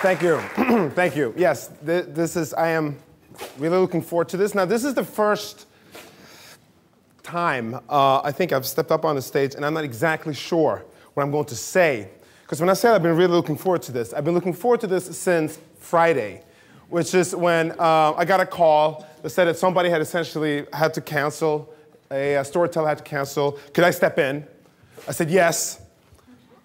Thank you. Thank you. Yes, I am really looking forward to this. Now, this is the first time I think I've stepped up on the stage, and I'm not exactly sure what I'm going to say. Because when I say I've been really looking forward to this, I've been looking forward to this since Friday, which is when I got a call that said that somebody had essentially had to cancel, a storyteller had to cancel. Could I step in? I said yes.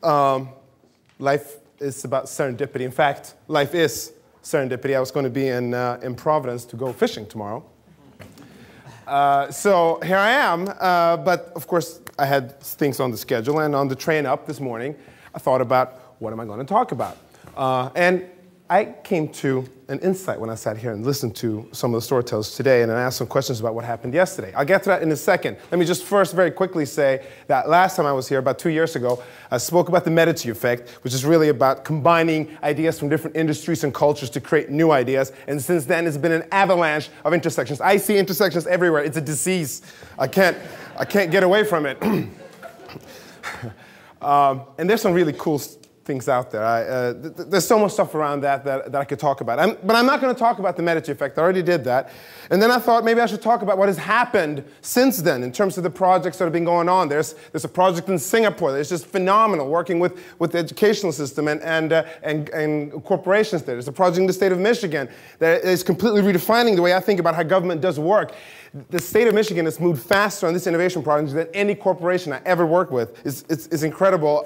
Life is about serendipity. In fact, life is serendipity. I was going to be in Providence to go fishing tomorrow. So here I am, but of course I had things on the schedule, and on the train up this morning, I thought about what am I going to talk about? And I came to an insight when I sat here and listened to some of the storytellers today, and I asked some questions about what happened yesterday. I'll get to that in a second. Let me just first very quickly say that last time I was here, about 2 years ago, I spoke about the Medici Effect, which is really about combining ideas from different industries and cultures to create new ideas. And since then, it's been an avalanche of intersections. I see intersections everywhere. It's a disease. I can't get away from it. And there's some really cool things out there. There's so much stuff around that I could talk about. But I'm not going to talk about the Medici Effect. I already did that. And then I thought maybe I should talk about what has happened since then in terms of the projects that have been going on. There's a project in Singapore that's just phenomenal, working with the educational system and corporations there. There's a project in the state of Michigan that is completely redefining the way I think about how government does work. The state of Michigan has moved faster on this innovation project than any corporation I ever worked with. It's incredible.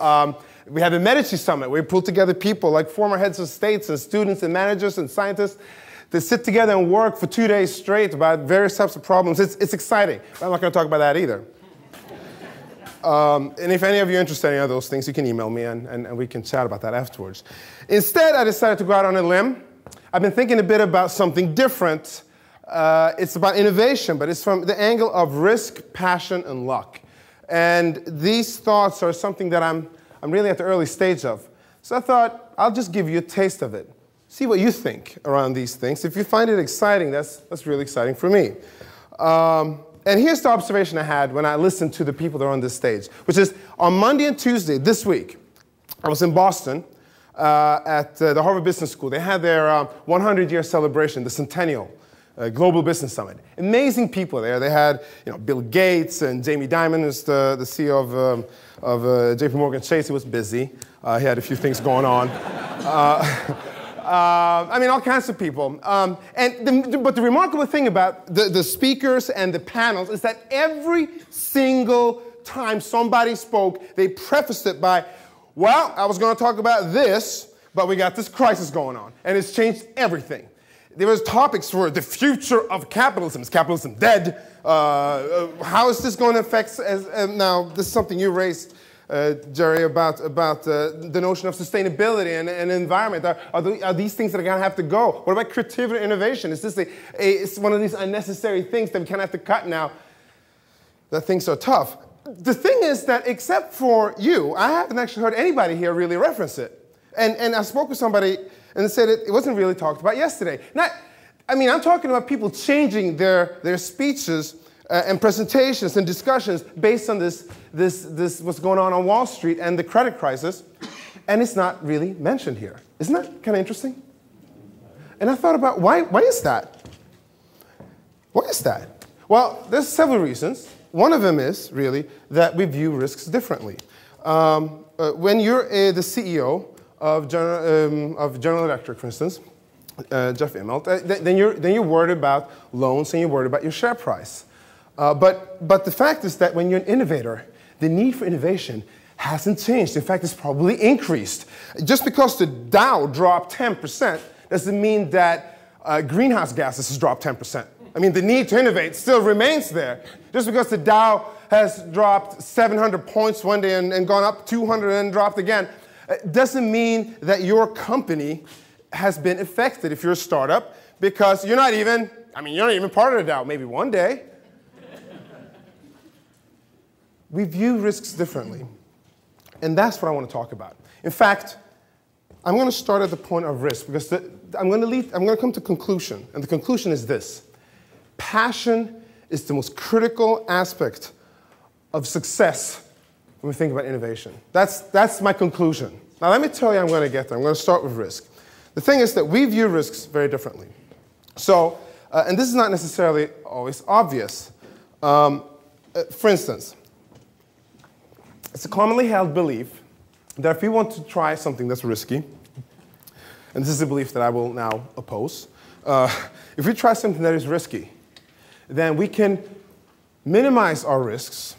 We had the Medici Summit, where we pulled together people like former heads of states and students and managers and scientists to sit together and work for 2 days straight about various types of problems. It's exciting. But I'm not going to talk about that either. And if any of you are interested in any of those things, you can email me and we can chat about that afterwards. Instead, I decided to go out on a limb. I've been thinking a bit about something different. It's about innovation, but it's from the angle of risk, passion, and luck. And these thoughts are something that I'm really at the early stage of. So I thought, I'll just give you a taste of it. See what you think around these things. If you find it exciting, that's really exciting for me. And here's the observation I had when I listened to the people that are on this stage, which is on Monday and Tuesday this week, I was in Boston at the Harvard Business School. They had their 100-year celebration, the Centennial Global Business Summit. Amazing people there. They had Bill Gates and Jamie Dimon, who's the CEO of JP Morgan Chase. He was busy. He had a few things going on. I mean, all kinds of people. But the remarkable thing about the speakers and the panels is that every single time somebody spoke, they prefaced it by, well, I was going to talk about this, but we got this crisis going on, and it's changed everything. There was topics for the future of capitalism. Is capitalism dead? How is this going to affect? Now, this is something you raised, Jerry, about the notion of sustainability and environment. Are these things that are going to have to go? What about creativity and innovation? Is this it's one of these unnecessary things that we kind of have to cut now that things are tough? The thing is that except for you, I haven't actually heard anybody here really reference it. And I spoke with somebody and said it wasn't really talked about yesterday. I'm talking about people changing their speeches and presentations and discussions based on this what's going on Wall Street and the credit crisis, and it's not really mentioned here. Isn't that kind of interesting? And I thought about why is that? Why is that? Well, there's several reasons. One of them is really that we view risks differently. When you're the CEO of General Electric, for instance, Jeff Immelt, then you're worried about loans and you're worried about your share price. But the fact is that when you're an innovator, the need for innovation hasn't changed. In fact, it's probably increased. Just because the Dow dropped 10% doesn't mean that greenhouse gases has dropped 10%. I mean, the need to innovate still remains there. Just because the Dow has dropped 700 points one day and gone up 200 and dropped again, doesn't mean that your company has been affected if you're a startup, because you're not even part of the Dow, maybe one day. We view risks differently, and that's what I want to talk about. In fact, I'm going to start at the point of risk, because I'm going to come to a conclusion, and the conclusion is this. Passion is the most critical aspect of success when we think about innovation. That's my conclusion. Now, let me tell you how I'm going to get there. I'm going to start with risk. The thing is that we view risks very differently. So, and this is not necessarily always obvious. For instance, it's a commonly held belief that if we want to try something that's risky, and this is a belief that I will now oppose, if we try something that is risky, then we can minimize our risks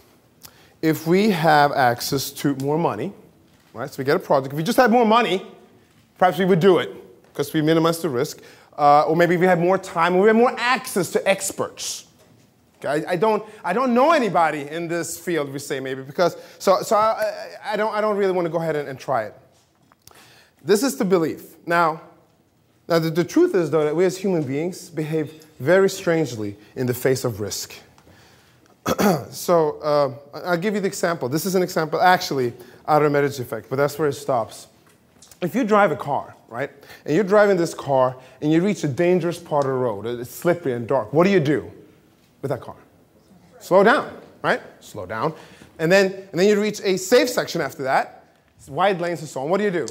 if we have access to more money, right? So we get a project. If we just had more money, perhaps we would do it because we minimize the risk. Or maybe we have more time, or we have more access to experts. Okay? I don't know anybody in this field, we say maybe, because I don't really want to go ahead and try it. This is the belief. Now the truth is, though, that we as human beings behave very strangely in the face of risk. So I'll give you the example. This is an example actually out of Medici Effect, but that's where it stops. If you drive a car, right, and you're driving this car and you reach a dangerous part of the road, it's slippery and dark, what do you do with that car? Slow down, right? Slow down. And then you reach a safe section after that, wide lanes and so on. What do?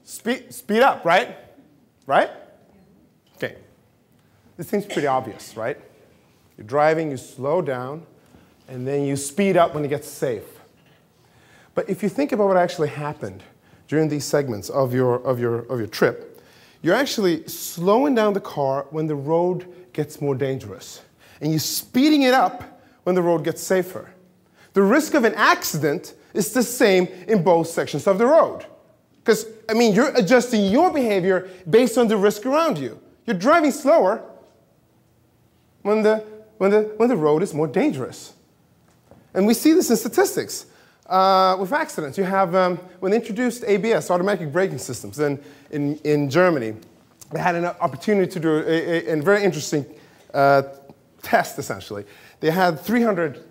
Speed up, right? Right? Okay. This seems pretty obvious, right? You're driving, you slow down, and then you speed up when it gets safe. But if you think about what actually happened during these segments of your trip, you're actually slowing down the car when the road gets more dangerous. And you're speeding it up when the road gets safer. The risk of an accident is the same in both sections of the road. Because, I mean, you're adjusting your behavior based on the risk around you. You're driving slower when the road is more dangerous. And we see this in statistics. With accidents, you have, when they introduced ABS, automatic braking systems, in Germany, they had an opportunity to do a very interesting test, essentially. They had 300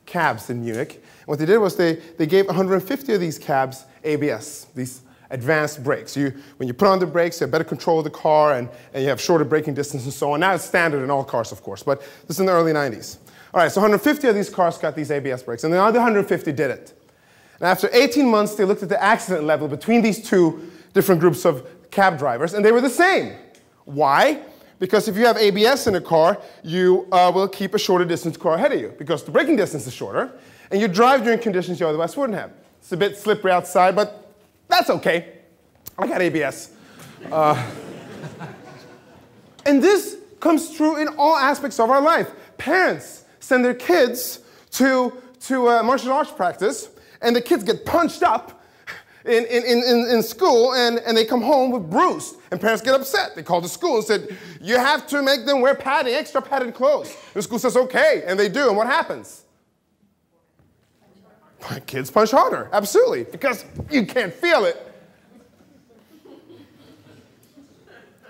cabs in Munich. What they did was they gave 150 of these cabs ABS, these advanced brakes. When you put on the brakes, you have better control of the car, and you have shorter braking distance and so on. Now it's standard in all cars, of course, but this is in the early 90s. All right, so 150 of these cars got these ABS brakes, and the other 150 didn't. And after 18 months, they looked at the accident level between these two different groups of cab drivers, and they were the same. Why? Because if you have ABS in a car, you will keep a shorter distance car ahead of you, because the braking distance is shorter, and you drive during conditions you otherwise wouldn't have. It's a bit slippery outside, but that's okay. I got ABS. And this comes true in all aspects of our life. Parents send their kids to martial arts practice, and the kids get punched up in school, and they come home with bruised. And parents get upset. They call the school and said, you have to make them wear padding, extra padded clothes. The school says, okay, and they do, and what happens? Kids punch harder, absolutely, because you can't feel it.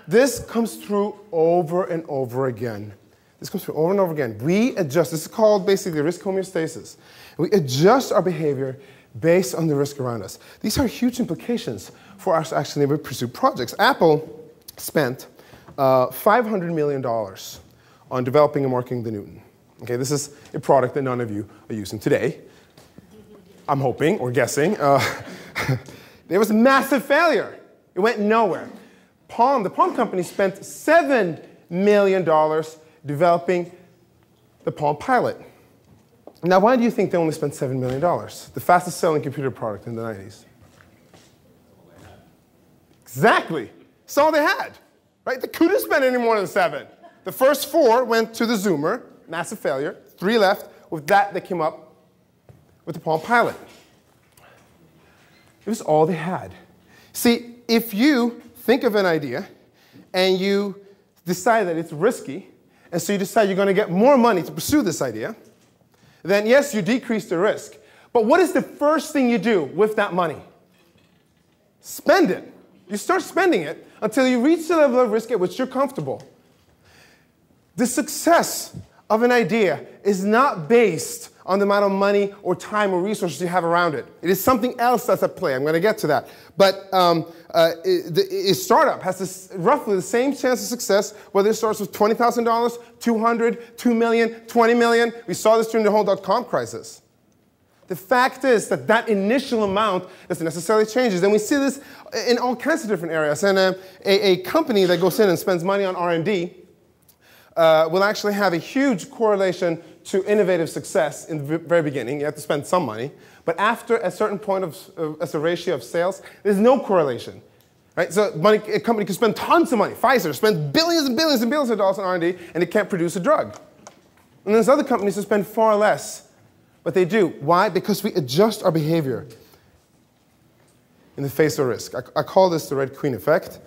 This comes through over and over again. This comes through over and over again. We adjust. This is called basically risk homeostasis. We adjust our behavior based on the risk around us. These are huge implications for us actually when we pursue projects. Apple spent $500 million on developing and marketing the Newton. Okay, this is a product that none of you are using today. I'm hoping or guessing. There was a massive failure. It went nowhere. The Palm company spent $7 million developing the Palm Pilot. Now, why do you think they only spent $7 million? The fastest selling computer product in the 90s. Exactly. That's all they had. Right? They couldn't spend any more than 7. The first 4 went to the Zoomer, massive failure. 3 left. With that, they came up with the Palm Pilot. It was all they had. See, if you think of an idea and you decide that it's risky, and so you decide you're going to get more money to pursue this idea, then yes, you decrease the risk. But what is the first thing you do with that money? Spend it. You start spending it until you reach the level of risk at which you're comfortable. The success of an idea is not based on the amount of money or time or resources you have around it. It is something else that's at play. I'm going to get to that. But a startup has roughly the same chance of success whether it starts with $20,000, $200,000, $2 million, $20 million. We saw this during the whole dot-com crisis. the fact is that that initial amount doesn't necessarily change. And we see this in all kinds of different areas. And a company that goes in and spends money on R&D will actually have a huge correlation to innovative success in the very beginning. You have to spend some money. But after a certain point as a ratio of sales, there's no correlation. Right? So a company can spend tons of money. Pfizer spends billions and billions and billions of dollars on R&D, and it can't produce a drug. And there's other companies that spend far less. But they do. Why? Because we adjust our behavior in the face of risk. I call this the Red Queen effect,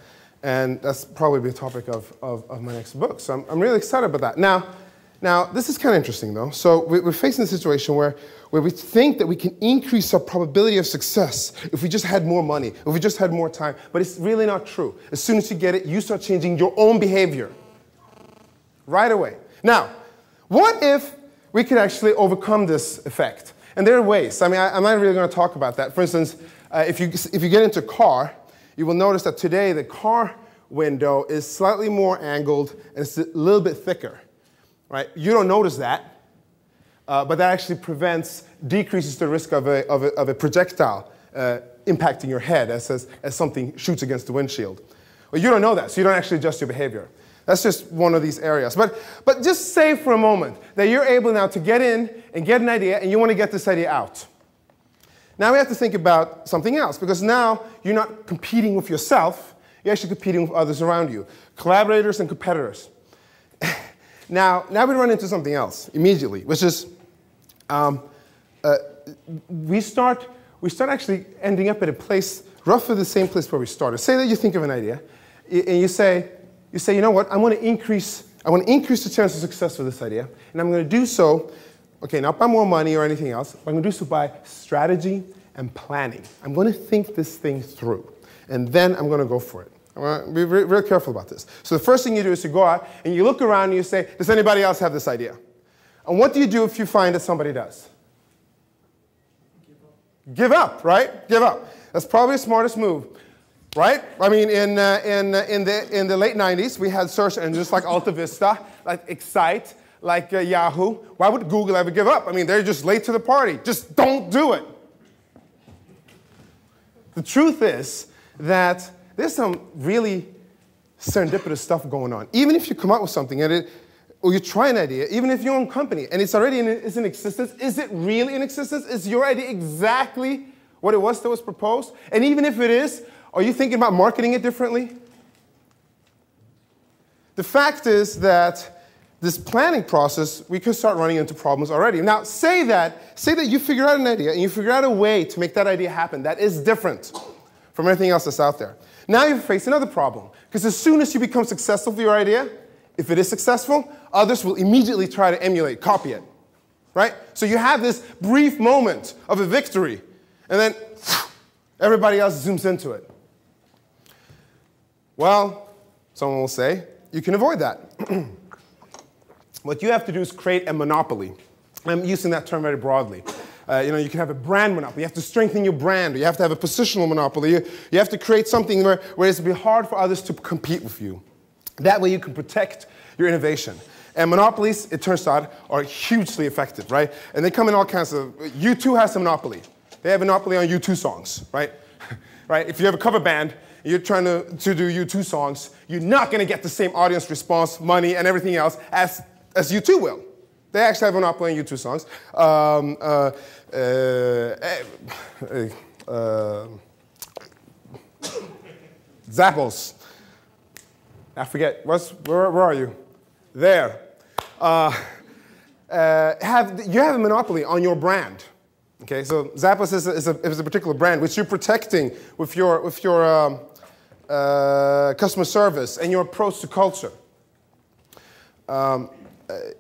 and that's probably the topic of my next book. So I'm really excited about that. Now this is kind of interesting, though. So we're facing a situation where we think that we can increase our probability of success if we just had more money, if we just had more time. But it's really not true. As soon as you get it, you start changing your own behavior right away. Now, what if we could actually overcome this effect? And there are ways. I mean, I'm not really going to talk about that. For instance, if you get into a car, you will notice that today the car window is slightly more angled and it's a little bit thicker. Right? You don't notice that, but that actually decreases the risk of a projectile impacting your head as something shoots against the windshield. Well, you don't know that, so you don't actually adjust your behavior. That's just one of these areas. But just say for a moment that you're able now to get in and get an idea, and you want to get this idea out. Now we have to think about something else, because now you're not competing with yourself, you're actually competing with others around you, collaborators and competitors. Now we run into something else immediately, which is we start actually ending up at a place, roughly the same place where we started. Say that you think of an idea, and you say, you know what, I want to increase the chance of success with this idea, and I'm going to do so, okay, not by more money or anything else, but I'm going to do so by strategy and planning. I'm going to think this thing through, and then I'm going to go for it. I want to be very, very careful about this. So the first thing you do is you go out and you look around and you say, does anybody else have this idea? And what do you do if you find that somebody does? Give up, right? Give up. That's probably the smartest move, right? I mean, in the late 90s, we had search engines like Alta Vista, like Excite, like Yahoo. Why would Google ever give up? I mean, they're just late to the party. Just don't do it. The truth is that there's some really serendipitous stuff going on. Even if you come up with something or you try an idea, even if your own company and it's already in existence, is it really in existence? Is your idea exactly what it was that was proposed? And even if it is, are you thinking about marketing it differently? The fact is that this planning process, we could start running into problems already. Now, say that you figure out an idea and you figure out a way to make that idea happen that is different from everything else that's out there. Now you face another problem, because as soon as you become successful with your idea, if it is successful, others will immediately try to emulate, copy it, right? So you have this brief moment of a victory, and then everybody else zooms into it. Well, someone will say, you can avoid that. What you have to do is create a monopoly. I'm using that term very broadly. You can have a brand monopoly. You have to strengthen your brand. You have to have a positional monopoly. You have to create something where it's going to be hard for others to compete with you. That way you can protect your innovation. And monopolies, it turns out, are hugely effective, right? And they come in all kinds of... U2 has a monopoly. They have a monopoly on U2 songs, right? Right? If you have a cover band, you're trying to do U2 songs, you're not going to get the same audience response, money, and everything else as U2 will. They actually have a monopoly on U2 songs. Zappos. I forget. Where are you? There. You have a monopoly on your brand. Okay, so Zappos is a particular brand which you're protecting with your customer service and your approach to culture.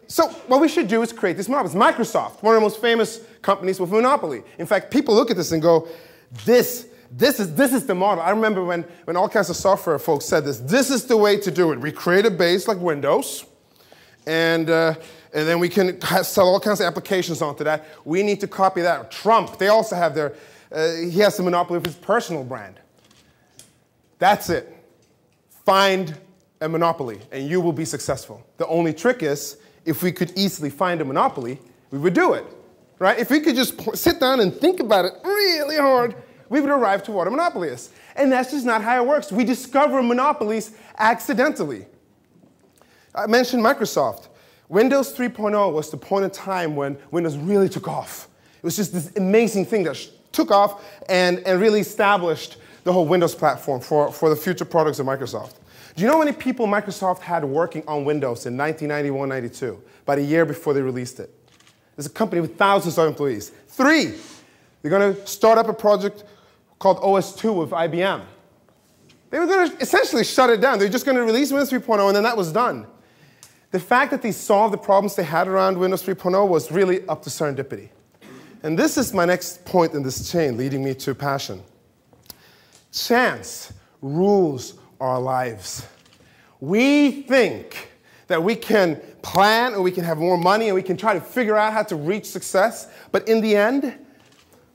So what we should do is create this monopoly. Microsoft, one of the most famous companies with a monopoly. In fact, people look at this and go, this is the model. I remember when all kinds of software folks said this. This is the way to do it. We create a base like Windows, and then we can sell all kinds of applications onto that. We need to copy that. Trump, they also have their, he has the monopoly of his personal brand. That's it. Find a monopoly, and you will be successful. The only trick is, if we could easily find a monopoly, we would do it, right? If we could just sit down and think about it really hard, we would arrive to what a monopoly is. And that's just not how it works. We discover monopolies accidentally. I mentioned Microsoft. Windows 3.0 was the point in time when Windows really took off. It was just this amazing thing that took off and really established the whole Windows platform for the future products of Microsoft. Do you know how many people Microsoft had working on Windows in 1991-92, about a year before they released it? There's a company with thousands of employees. 3. They're going to start up a project called OS2 with IBM. They were going to essentially shut it down. They were just going to release Windows 3.0, and then that was done. The fact that they solved the problems they had around Windows 3.0 was really up to serendipity. And this is my next point in this chain, leading me to passion. Chance rules our lives. We think that we can plan, or we can have more money, and we can try to figure out how to reach success. But in the end,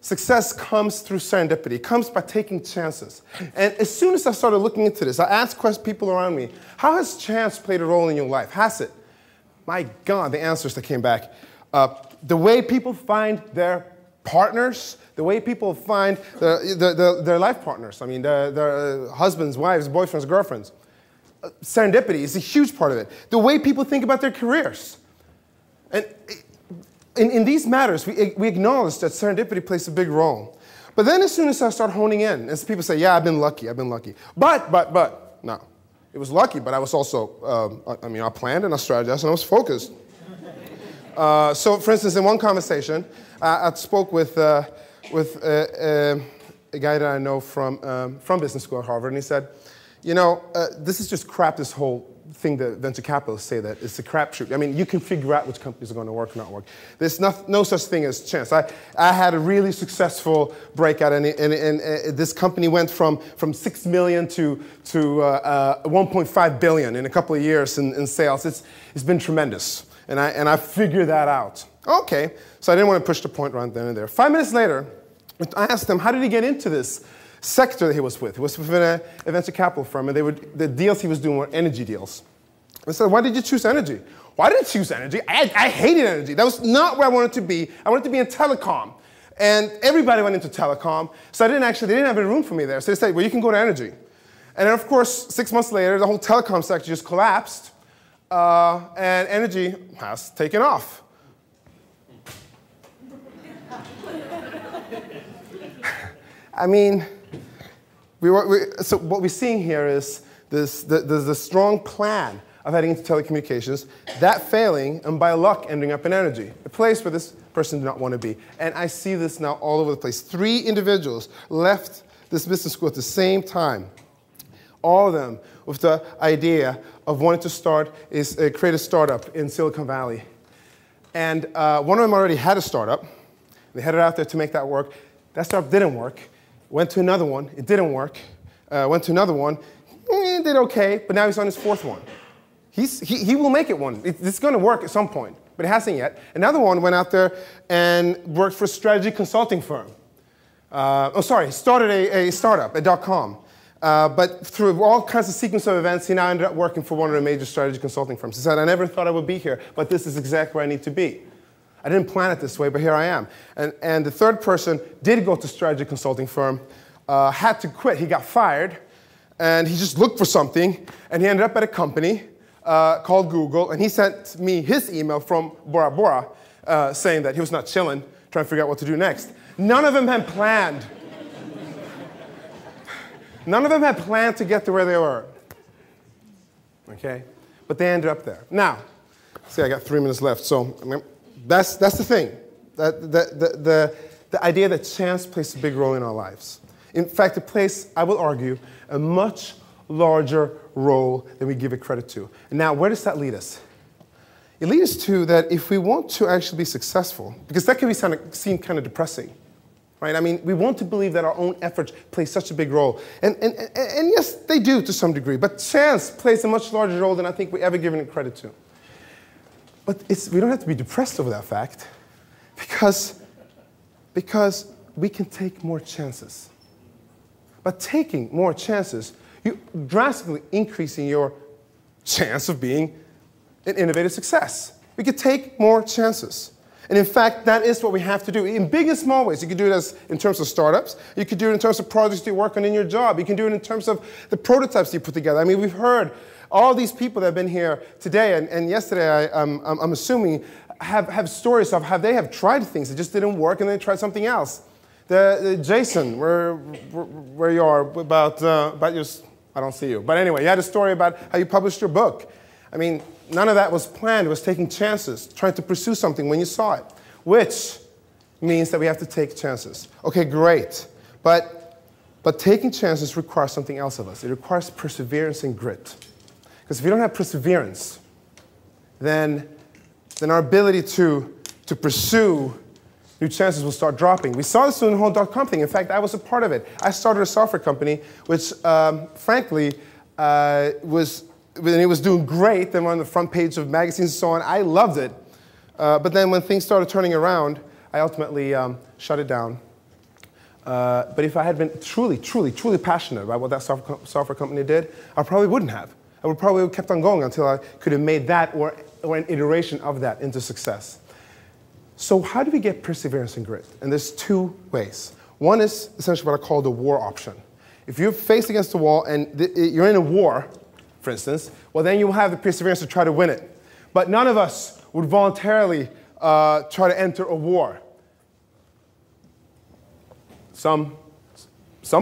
success comes through serendipity. It comes by taking chances. And as soon as I started looking into this, I asked people around me, how has chance played a role in your life? Has it? My God, the answers that came back. The way people find their partners, the way people find their life partners. I mean, their husbands, wives, boyfriends, girlfriends. Serendipity is a huge part of it. The way people think about their careers. And in these matters, we acknowledge that serendipity plays a big role. But then as soon as I start honing in, as people say, yeah, I've been lucky. But, no. It was lucky, but I was also, I planned and I strategized and I was focused. So, for instance, in one conversation, I spoke with a guy that I know from business school at Harvard, and he said, you know, this is just crap, this whole thing that venture capitalists say that it's a crapshoot. I mean, you can figure out which companies are going to work or not work. There's no such thing as chance. I had a really successful breakout, and this company went from 6 million to 1.5 billion in a couple of years in sales. It's been tremendous, and I figured that out. Okay, so I didn't want to push the point right then and there. 5 minutes later, I asked him, how did he get into this sector that he was with? He was within a venture capital firm, and the deals he was doing were energy deals. I said, why did you choose energy? Why did I choose energy? I hated energy. That was not where I wanted to be. I wanted to be in telecom. And everybody went into telecom, so they didn't have any room for me there. So they said, well, you can go to energy. And then, of course, 6 months later, the whole telecom sector just collapsed, and energy has taken off. I mean, so what we're seeing here is the strong plan of heading into telecommunications, that failing, and by luck ending up in energy, a place where this person did not want to be. And I see this now all over the place. 3 individuals left this business school at the same time, all of them with the idea of wanting to create a startup in Silicon Valley. And one of them already had a startup. They headed out there to make that work. That startup didn't work. Went to another one, it didn't work. Went to another one, did okay, but now he's on his 4th one. He will make it one. It's going to work at some point, but it hasn't yet. Another one went out there and worked for a strategy consulting firm. Started a startup, a .com. But through all kinds of sequence of events, he now ended up working for one of the major strategy consulting firms. He said, I never thought I would be here, but this is exactly where I need to be. I didn't plan it this way, but here I am. And the 3rd person did go to strategy consulting firm, had to quit. He got fired, and he just looked for something, and he ended up at a company called Google, and he sent me his email from Bora Bora saying that he was not chilling, trying to figure out what to do next. None of them had planned. None of them had planned to get to where they were. Okay? But they ended up there. Now, see, I got 3 minutes left, so that's the thing. The idea that chance plays a big role in our lives. In fact, it plays, I will argue, a much larger role than we give it credit to. And now, where does that lead us? It leads us to that if we want to actually be successful, because that can seem kind of depressing, right? I mean, we want to believe that our own efforts play such a big role. And yes, they do to some degree, but chance plays a much larger role than I think we ever given it credit to. But we don't have to be depressed over that fact, because we can take more chances. By taking more chances, you're drastically increasing your chance of being an innovative success. We could take more chances. And in fact, that is what we have to do in big and small ways. You can do it in terms of startups. You can do it in terms of projects you work on in your job. You can do it in terms of the prototypes you put together. I mean, we've heard all these people that have been here today and yesterday, I'm assuming, have stories of how they have tried things that just didn't work and they tried something else. Jason, where you are, about your, I don't see you. But anyway, you had a story about how you published your book. I mean, none of that was planned. It was taking chances, trying to pursue something when you saw it, which means that we have to take chances. Okay, great. But taking chances requires something else of us. It requires perseverance and grit. Because if you don't have perseverance, then our ability to pursue new chances will start dropping. We saw this in the whole .com thing. In fact, I was a part of it. I started a software company, which frankly it was doing great. Then on the front page of magazines and so on. I loved it. But then when things started turning around, I ultimately shut it down. But if I had been truly, truly, truly passionate about what that software company did, I probably wouldn't have. I would probably have kept on going until I could have made that or an iteration of that into success. So how do we get perseverance and grit? And there's two ways. One is essentially what I call the war option. If you're faced against the wall and you're in a war, for instance, well, then you'll have the perseverance to try to win it. But none of us would voluntarily try to enter a war. Some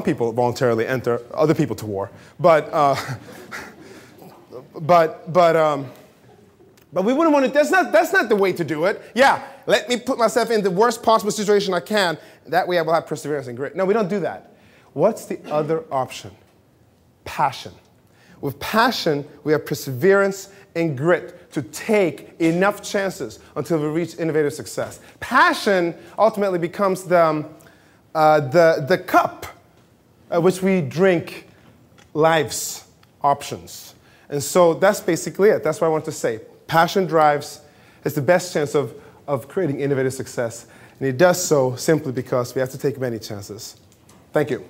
people voluntarily enter other people to war, but we wouldn't want to. That's not the way to do it. Yeah, let me put myself in the worst possible situation I can. That way I will have perseverance and grit. No, we don't do that. What's the other option? Passion. With passion, we have perseverance and grit to take enough chances until we reach innovative success. Passion ultimately becomes the cup which we drink life's options. And so that's basically it. That's what I want to say. Passion drives is the best chance of creating innovative success. And it does so simply because we have to take many chances. Thank you.